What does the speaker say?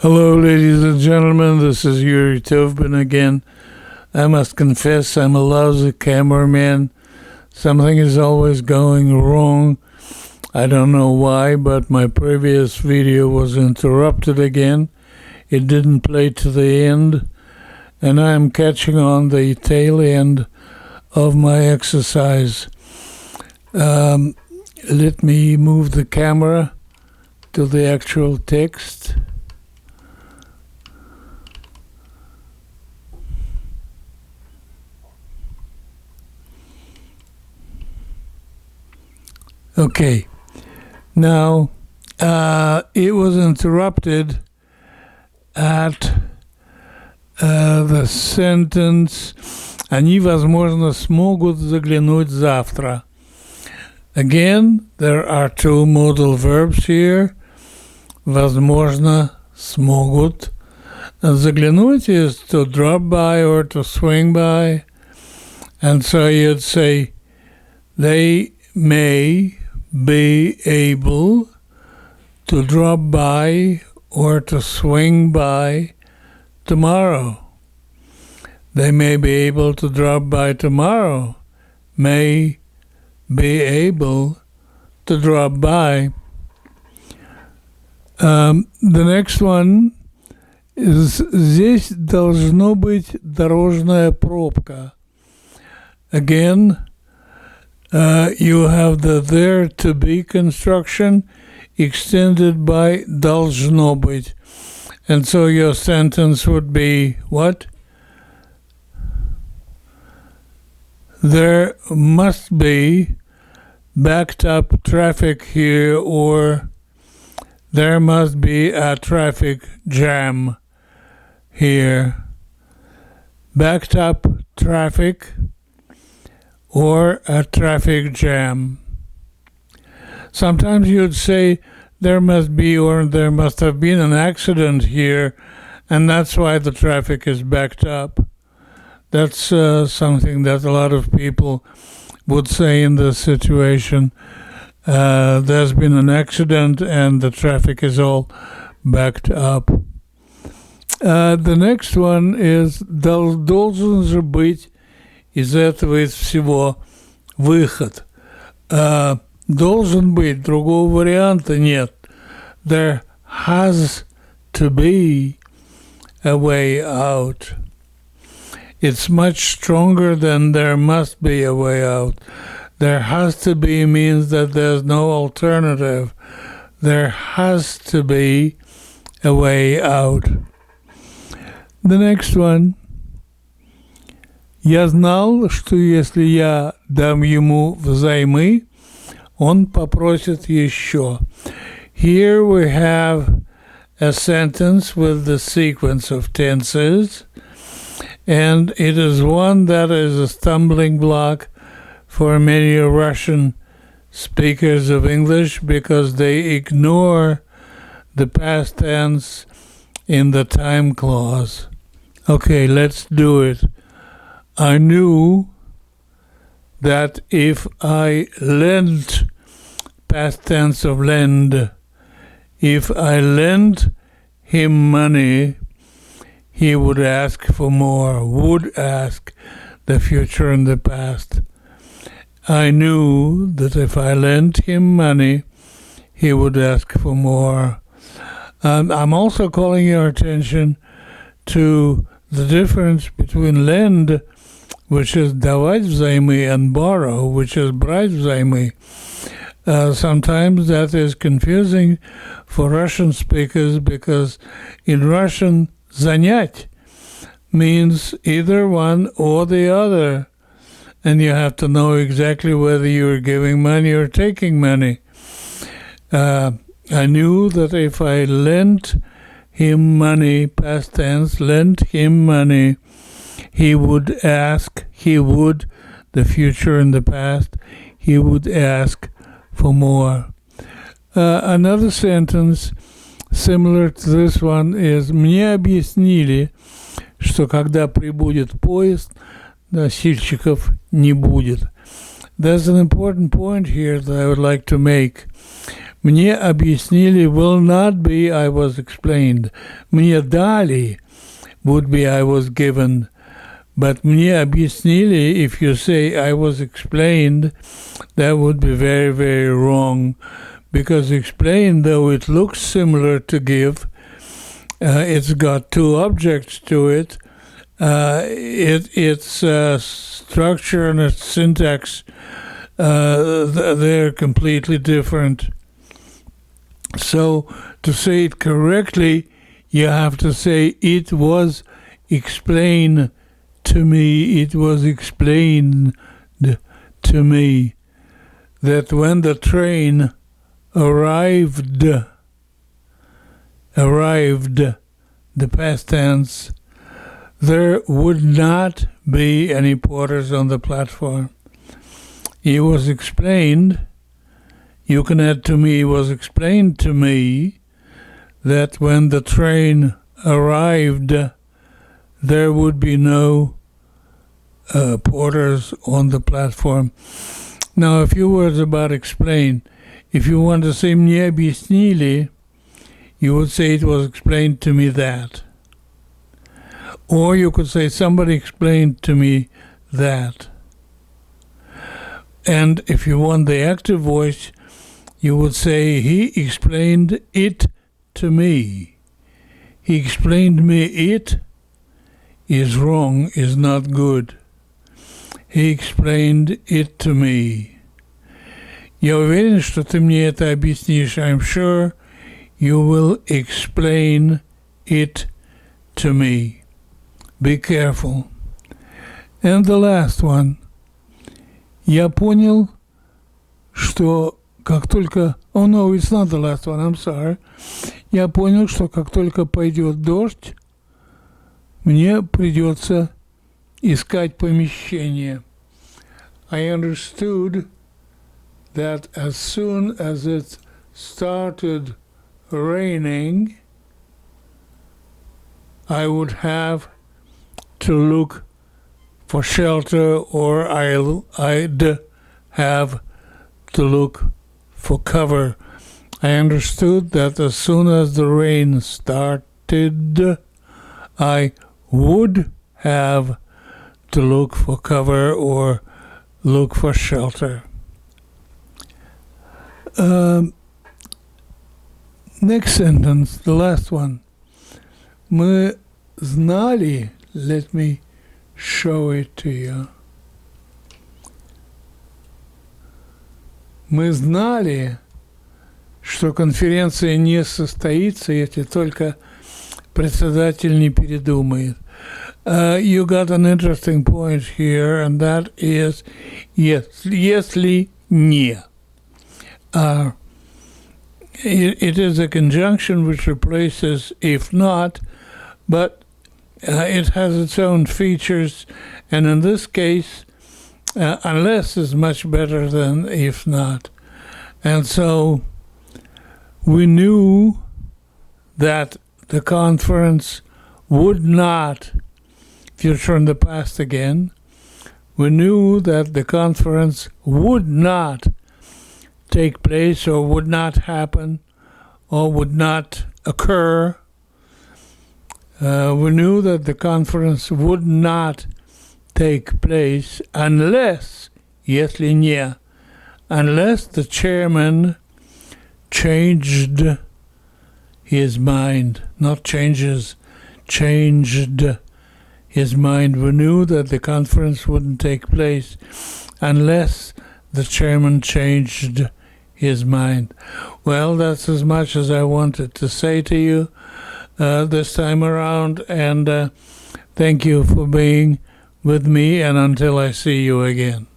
Hello, ladies and gentlemen. This is Yuri Tovbin again. I must confess I'm a lousy cameraman. Something is always going wrong. I don't know why, but my previous video was interrupted again. It didn't play to the end, and I am catching on the tail end of my exercise. Let me move the camera to the actual text. Okay, now it was interrupted at the sentence «Они, возможно, смогут заглянуть завтра». Again, there are two modal verbs here. Возможно, смогут. Заглянуть is to drop by or to swing by. And so you'd say they may be able to drop by or to swing by tomorrow. They may be able to drop by tomorrow. May be able to drop by. The next one is здесь должно быть дорожная пробка. Again, you have the there to be construction extended by должно быть. And so your sentence would be what? There must be backed up traffic here, or there must be a traffic jam here. Backed up traffic or a traffic jam. Sometimes you'd say there must be or there must have been an accident here, and that's why the traffic is backed up. That's something that a lot of people would say in this situation. There's been an accident and the traffic is all backed up. The next one is должен же быть из этого из всего выход. Должен быть, другого варианта нет. There has to be a way out. It's much stronger than there must be a way out. There has to be means that there's no alternative. There has to be a way out. The next one. Я знал, что если я дам ему взаймы, он попросит еще. Here we have a sentence with the sequence of tenses, and it is one that is a stumbling block for many Russian speakers of English because they ignore the past tense in the time clause. Okay, let's do it. I knew that if I lent, past tense of lend, if I lent him money, he would ask for more, would ask, the future and the past. I knew that if I lent him money, he would ask for more. I'm also calling your attention to the difference between lend, which is давать взаймы, and borrow, which is брать взаймы. Sometimes that is confusing for Russian speakers because in Russian, занять means either one or the other, and you have to know exactly whether you're giving money or taking money. I knew that if I lent him money, past tense, lent him money, he would ask, the future and the past, he would ask for more. Another sentence similar to this one is «Мне объяснили, что когда прибудет поезд, носильщиков не будет». There's an important point here that I would like to make. Мне объяснили will not be I was explained. Мне дали would be I was given. But мне объяснили, if you say I was explained, that would be very, very wrong. Because explain, though it looks similar to give, it's got two objects to it. Its structure and its syntax, they're completely different. So to say it correctly, you have to say it was explained to me, it was explained to me that when the train arrived, the past tense, there would not be any porters on the platform. It was explained, you can add to me, it was explained to me that when the train arrived, there would be no porters on the platform. Now, a few words about explain. If you want to say мне объяснили, you would say it was explained to me that. Or you could say somebody explained to me that. And if you want the active voice, you would say he explained it to me. He explained me it is wrong, is not good. He explained it to me. Я уверен, что ты мне это объяснишь. I'm sure you will explain it to me. Be careful. And the last one. Я понял, что как только... Oh no, it's not the last one, I'm sorry. Я понял, что как только пойдет дождь, мне придется искать помещение. I understood that as soon as it started raining, I would have to look for shelter, or I'd have to look for cover. I understood that as soon as the rain started, I would have to look for cover or look for shelter. Next sentence, the last one. Мы знали, let me show it to you. Мы знали, что конференция не состоится, если только председатель не передумает. You got an interesting point here, and that is, yes, если не. It is a conjunction which replaces if not, but it has its own features, and in this case, unless is much better than if not. And so we knew that the conference would not, future in the past again, we knew that the conference would not take place or would not happen or would not occur. We knew that the conference would not take place unless, если не, unless the chairman changed his mind, not changes, changed his mind. We knew that the conference wouldn't take place unless the chairman changed his mind. Well, that's as much as I wanted to say to you this time around, and thank you for being with me, and until I see you again.